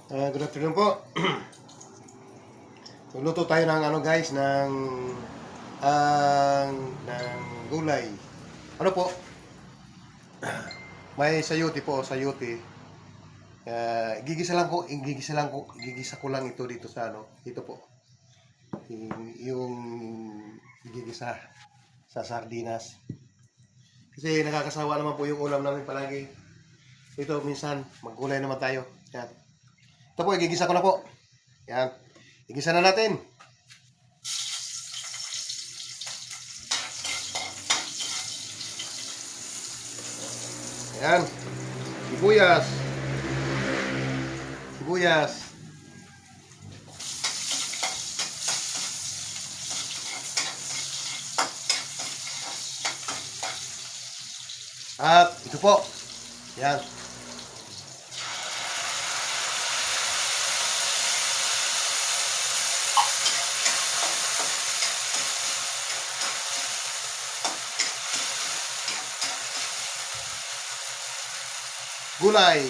Good afternoon po. Luluto tayo ng ano guys, ng gulay. Ano po? May sayuti po, sayuti. Gigisa ko lang ito dito sa ano, dito po. Yung gigisa sa sardinas. Kasi nakakasawa naman po yung ulam namin palagi. Ito minsan maggulay naman tayo. Yan. Ito po, igigisa ko na po. Yan. Igisa na natin. Yan. Sibuyas. Sibuyas. At ito po. Yan. Gulay.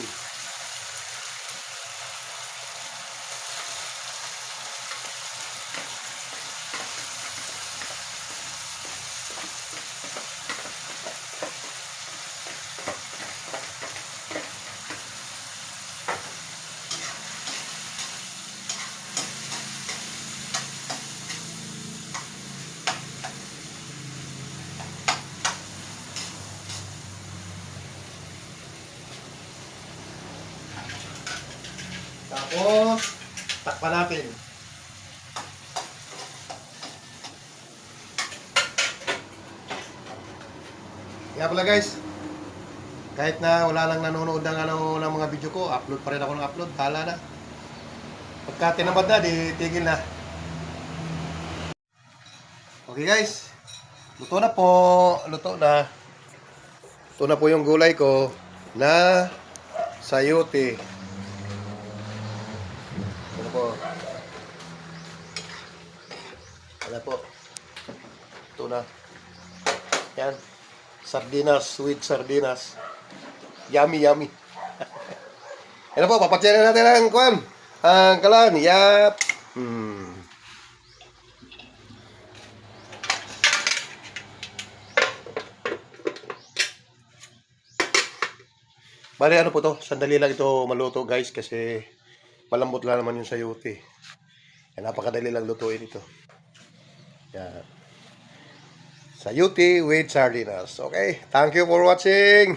Tapos, takpan natin. Kaya pala guys, kahit na wala lang nanonood ng mga video ko, upload pa rin ako ng upload. Hala na. Pagka tinamad na, di tigil na. Okay guys, luto na po. Luto na. Ito na po yung gulay ko na sayote. Ano po? Ano po? Ito na. Yan. Sardinas, sweet sardinas. Yummy, yummy. Ano po, papatyanan natin ang kuwan. Ang kalan. Yap. Bale, ano po to? Sandali lang ito maluto guys kasi malambot lang naman yung sayote. Napakadali lang lutuin ito. Yan. Sayote with sardinas. Okay, thank you for watching.